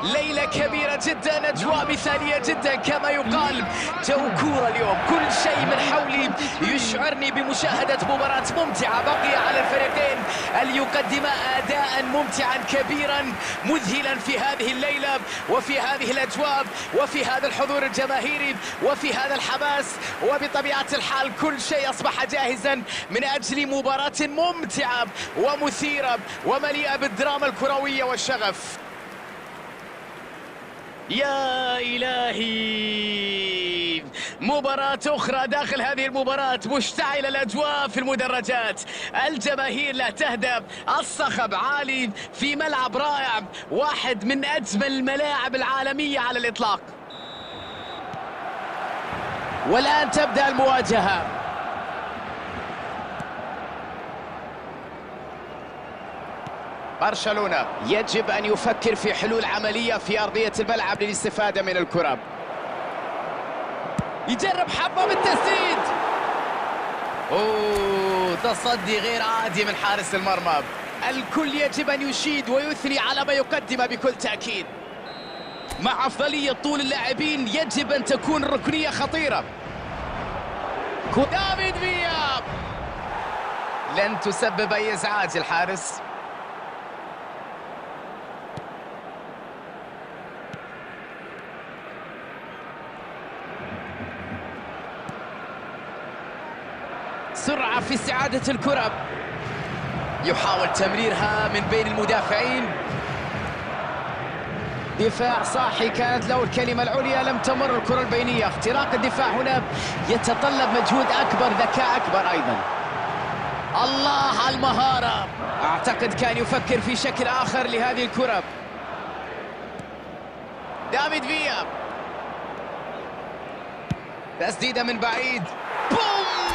ليلة كبيرة جدا، أجواء مثالية جدا كما يقال. جو كورة اليوم، كل شيء من حولي يشعرني بمشاهدة مباراة ممتعة. بقي على الفريقين أن يقدما أداء ممتعا كبيرا مذهلا في هذه الليلة وفي هذه الأجواء وفي هذا الحضور الجماهيري وفي هذا الحماس. وبطبيعة الحال كل شيء أصبح جاهزا من أجل مباراة ممتعة ومثيرة ومليئة بالدراما الكروية والشغف. يا إلهي، مباراة أخرى داخل هذه المباراة. مشتعلة الأجواء في المدرجات، الجماهير لا تهدأ، الصخب عالي في ملعب رائع، واحد من أجمل الملاعب العالمية على الإطلاق. والآن تبدأ المواجهة. برشلونة يجب أن يفكر في حلول عملية في أرضية الملعب للاستفادة من الكرة. يجرب حبة بالتسديد. تصدي غير عادي من حارس المرمى. الكل يجب أن يشيد ويثني على ما يقدمه بكل تأكيد. مع أفضلية طول اللاعبين يجب أن تكون الركنية خطيرة. دافيد فيا لن تسبب أي إزعاج الحارس. سرعة في استعادة الكرة، يحاول تمريرها من بين المدافعين. دفاع صاحي كانت له الكلمة العليا، لم تمر الكرة البينية. اختراق الدفاع هنا يتطلب مجهود أكبر، ذكاء أكبر أيضا. الله على المهارة، أعتقد كان يفكر في شكل آخر لهذه الكرة. دافيد فيا، تسديدة من بعيد. بوم!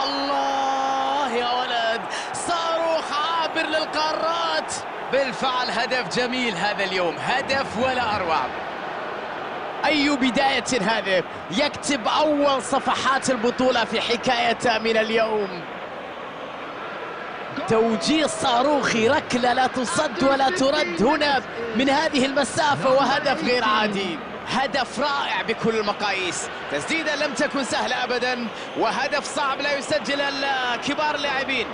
الله يا ولد، صاروخ عابر للقارات. بالفعل هدف جميل هذا اليوم، هدف ولا أروع. أي بداية هذه، يكتب أول صفحات البطولة في حكايته من اليوم. توجيه صاروخي، ركلة لا تصد ولا ترد هنا من هذه المسافة، وهدف غير عادي، هدف رائع بكل المقاييس. تسديدة لم تكن سهلة أبدا، وهدف صعب لا يسجل كبار اللاعبين.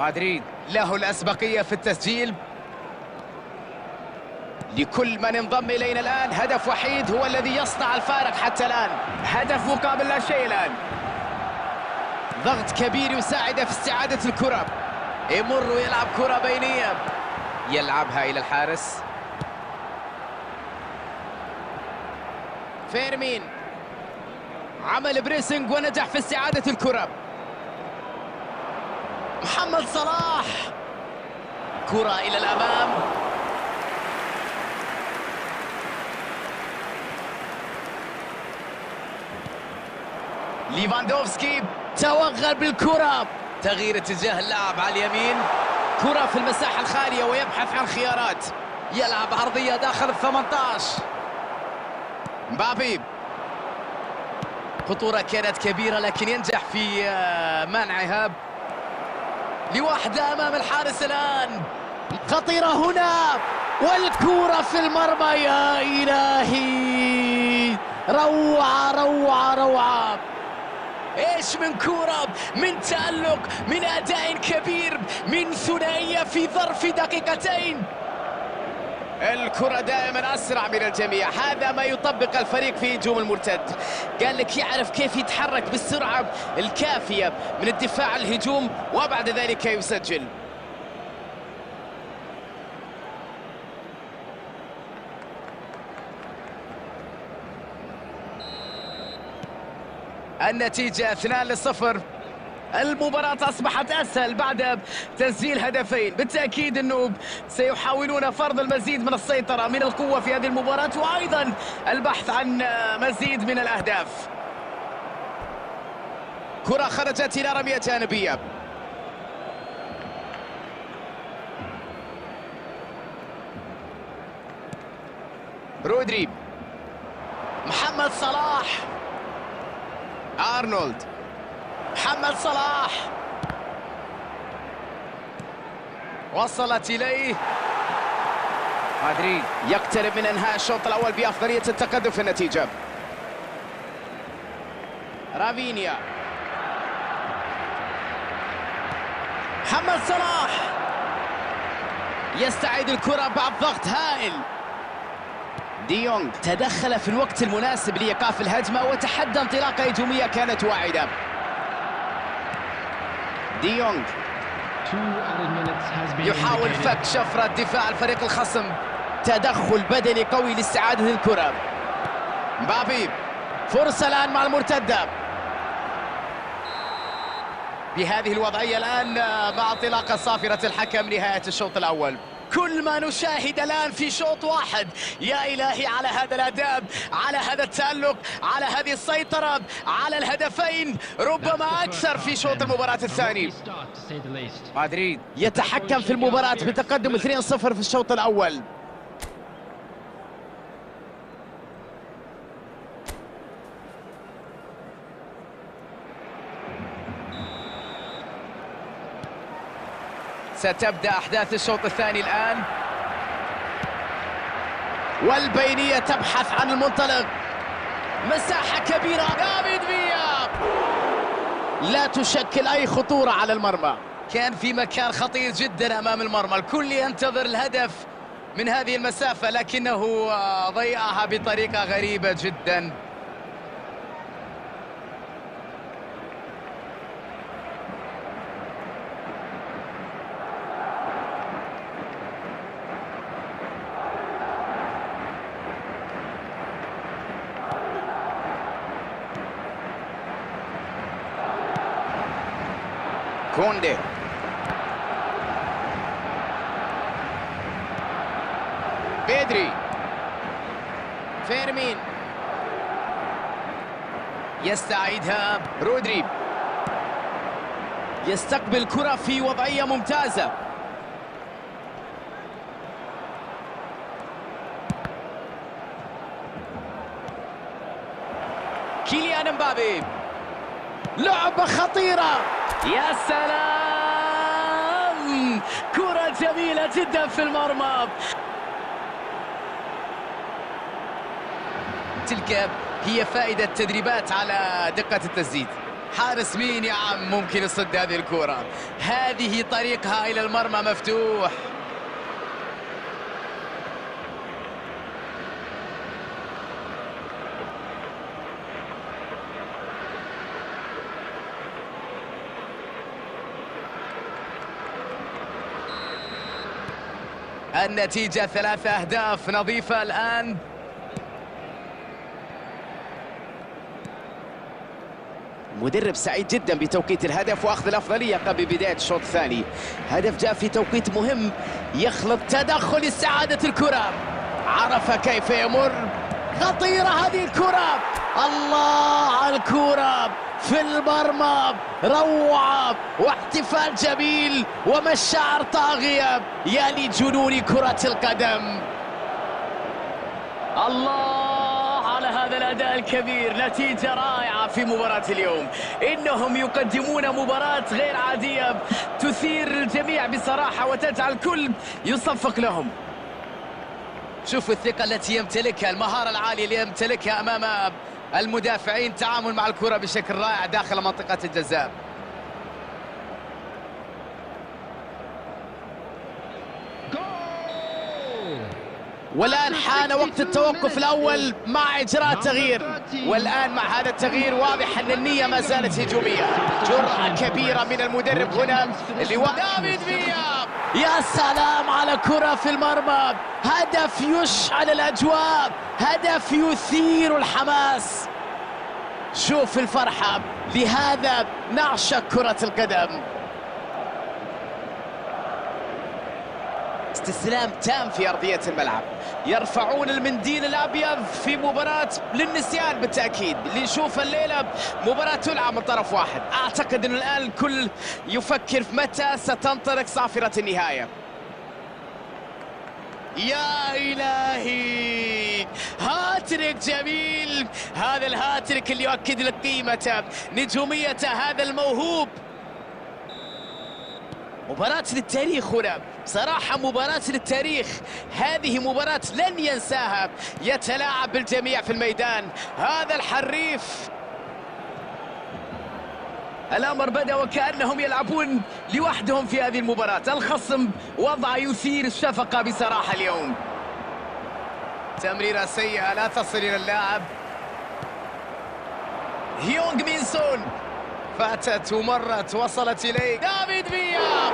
مدريد له الأسبقية في التسجيل. لكل من انضم إلينا الآن هدف وحيد هو الذي يصنع الفارق حتى الآن، هدف مقابل لا شيء الآن. ضغط كبير يساعد في استعادة الكرة، يمر ويلعب كرة بينية، يلعبها إلى الحارس. فيرمين عمل بريسنج ونجح في استعادة الكرة. محمد صلاح، كرة إلى الأمام. ليفاندوفسكي توغل بالكرة، تغيير اتجاه اللعب على اليمين، كرة في المساحة الخالية ويبحث عن خيارات، يلعب عرضية داخل ال 18. مبابي، خطورة كانت كبيرة لكن ينجح في منعها. لوحدة أمام الحارس الآن، خطيرة هنا والكرة في المرمى. يا إلهي، روعة روعة روعة. ايش من كرة، من تألق، من أداء كبير، من ثنائية في ظرف دقيقتين. الكرة دائما أسرع من الجميع، هذا ما يطبق الفريق في هجوم المرتد. قال لك يعرف كيف يتحرك بالسرعة الكافية من الدفاع الهجوم وبعد ذلك يسجل. النتيجة 2-0. المباراة أصبحت أسهل بعد تسجيل هدفين. بالتأكيد أنه سيحاولون فرض المزيد من السيطرة، من القوة في هذه المباراة، وأيضا البحث عن مزيد من الأهداف. كرة خرجت إلى رمية جانبية. رودري، محمد صلاح، أرنولد، محمد صلاح، وصلت إليه. مدريد يقترب من إنهاء الشوط الأول بأفضلية التقدم في النتيجة. رافينيا، محمد صلاح يستعيد الكرة بعد ضغط هائل. دي يونغ تدخل في الوقت المناسب لإيقاف الهجمة وتحدى انطلاقة هجومية كانت واعدة. دي يونغ يحاول فك شفرة دفاع الفريق الخصم. تدخل بدني قوي لاستعادة الكرة. مبابي، فرصة الآن مع المرتدة. بهذه الوضعية الآن مع انطلاقة صافرة الحكم نهاية الشوط الأول. كل ما نشاهد الآن في شوط واحد، يا إلهي على هذا الأداء، على هذا التألق، على هذه السيطرة، على الهدفين ربما أكثر في شوط المباراة الثاني. مدريد يتحكم في المباراة بتقدم 2-0 في الشوط الأول. ستبدأ أحداث الشوط الثاني الآن، والبينية تبحث عن المنطلق. مساحة كبيرة، دافيد فيا لا تشكل أي خطورة على المرمى. كان في مكان خطير جدا أمام المرمى، الكل ينتظر الهدف من هذه المسافة لكنه ضيعها بطريقة غريبة جدا. كوندي، بيدري، فيرمين يستعيدها. رودري يستقبل كرة في وضعية ممتازة. كيليان مبابي، لعبة خطيرة، يا سلام، كرة جميلة جدا في المرمى. تلك هي فائدة التدريبات على دقة التسديد. حارس مين يا عم ممكن يصد هذه الكرة؟ هذه طريقها إلى المرمى مفتوح. النتيجة 3 أهداف نظيفة الآن. مدرب سعيد جدا بتوقيت الهدف واخذ الافضليه قبل بدايه الشوط الثاني. هدف جاء في توقيت مهم، يخلق تدخل استعاده الكره، عرف كيف يمر. خطيره هذه الكره، الله على الكره في المرمى، روعه واحتفال جميل ومشاعر طاغيه يا لجنون كره القدم. الله على هذا الأداء الكبير، نتيجة رائعة في مباراة اليوم. إنهم يقدمون مباراة غير عادية تثير الجميع بصراحة وتجعل الكل يصفق لهم. شوفوا الثقة التي يمتلكها، المهارة العالية اللي يمتلكها أمام المدافعين، تعامل مع الكرة بشكل رائع داخل منطقة الجزاء. والآن حان وقت التوقف الأول مع إجراء تغيير، والآن مع هذا التغيير واضح أن النية ما زالت هجومية. جرأة كبيرة من المدرب هنا اللي هو دافيد فيا. يا سلام على كرة في المرمى، هدف يشعل الأجواء، هدف يثير الحماس. شوف الفرحة، لهذا نعشق كرة القدم. استسلام تام في أرضية الملعب، يرفعون المنديل الأبيض في مباراة للنسيان بالتأكيد. اللي نشوفها الليلة مباراة تلعب من طرف واحد. أعتقد أن الآن الكل يفكر في متى ستنطلق صافرة النهاية. يا إلهي هاتريك جميل، هذا الهاتريك اللي يؤكد لك قيمته نجوميته هذا الموهوب. مباراة للتاريخ هنا، صراحة مباراة للتاريخ، هذه مباراة لن ينساها، يتلاعب بالجميع في الميدان، هذا الحريف. الأمر بدأ وكأنهم يلعبون لوحدهم في هذه المباراة، الخصم وضع يثير الشفقة بصراحة اليوم. تمريرة سيئة لا تصل إلى اللاعب. هيونغ مين سون فاتت ومرت وصلت إليه دافيد فيا.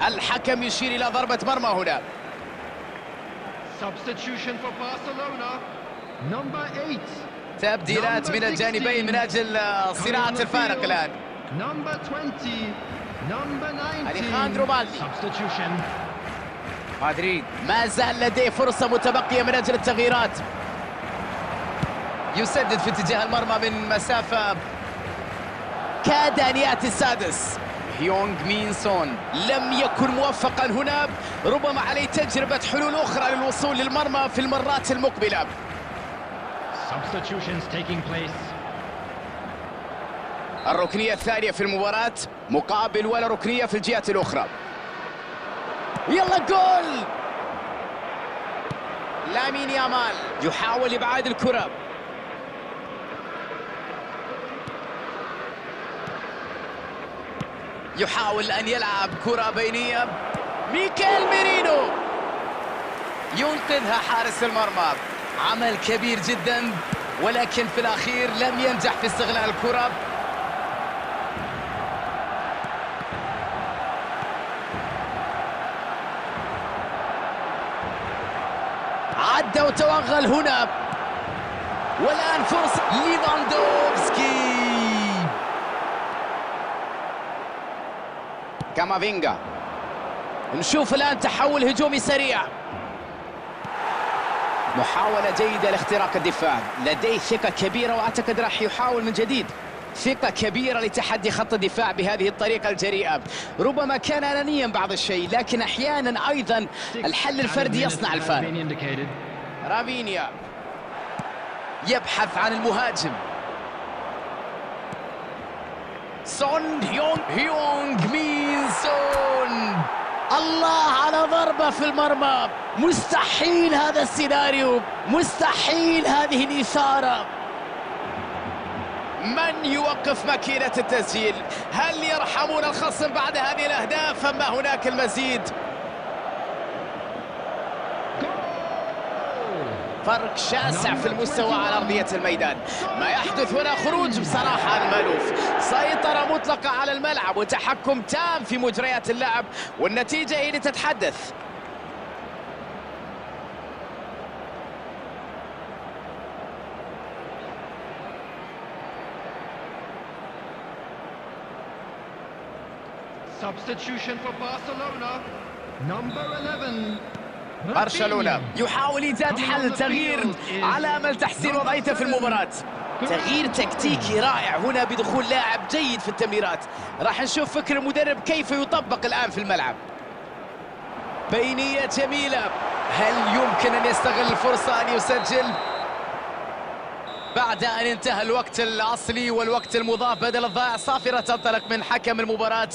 الحكم يشير إلى ضربة مرمى هنا. Substitution for Barcelona. Number 8. تبديلات من الجانبين من أجل صناعة الفارق الآن. Number 20. Number 19. أليخاندرو بالدي. Substitution. مدريد ما زال لديه فرصة متبقية من أجل التغييرات. يسدد في اتجاه المرمى من مسافة كاد أن يأتي السادس. هيونغ مين سون لم يكن موفقا هنا، ربما عليه تجربة حلول أخرى للوصول للمرمى في المرات المقبلة. Substitutions taking place. الركنية الثانية في المباراة مقابل ولا ركنية في الجهة الأخرى. يلا جول. لامين يامال يحاول إبعاد الكرة. يحاول أن يلعب كرة بينية. ميكيل ميرينو ينقذها حارس المرمى. عمل كبير جدا، ولكن في الأخير لم ينجح في استغلال الكرة. عدى وتوغل هنا، والآن فرصة ليفاندوفسكي. كامافينجا. نشوف الآن تحول هجومي سريع. محاولة جيدة لاختراق الدفاع، لديه ثقة كبيرة وأعتقد راح يحاول من جديد. ثقة كبيرة لتحدي خط الدفاع بهذه الطريقة الجريئة. ربما كان أنانيا بعض الشيء، لكن أحيانا أيضا الحل الفردي يصنع الفارق. رافينيا يبحث عن المهاجم. سون هيونغ مين سون. الله على ضربة في المرمى. مستحيل هذا السيناريو، مستحيل هذه الإثارة. من يوقف ماكينة التسجيل؟ هل يرحمون الخصم بعد هذه الأهداف أم هناك المزيد؟ فرق شاسع في المستوى على أرضية الميدان. ما يحدث هنا خروج بصراحة عن المألوف. سيطرة مطلقة على الملعب وتحكم تام في مجريات اللعب، والنتيجة هي اللي تتحدث. Substitution for Barcelona. Number 11. برشلونة يحاول إيجاد حل، تغيير على أمل تحسين وضعيته في المباراة. تغيير تكتيكي رائع هنا بدخول لاعب جيد في التمريرات. راح نشوف فكر المدرب كيف يطبق الآن في الملعب. بينية جميلة، هل يمكن أن يستغل الفرصة أن يسجل؟ بعد أن انتهى الوقت الأصلي والوقت المضاف بدل الضائع، صافرة تنطلق من حكم المباراة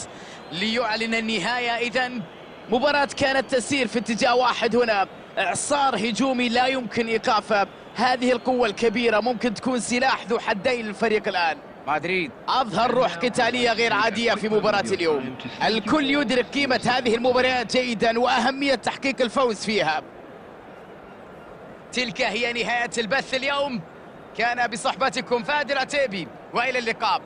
ليعلن النهاية. إذن مباراة كانت تسير في اتجاه واحد هنا، إعصار هجومي لا يمكن إيقافه. هذه القوة الكبيرة ممكن تكون سلاح ذو حدين للفريق الآن. مدريد أظهر روح قتالية غير عادية في مباراة اليوم. الكل يدرك قيمة هذه المباريات جيدا وأهمية تحقيق الفوز فيها. تلك هي نهاية البث اليوم، كان بصحبتكم فادي العتيبي، وإلى اللقاء.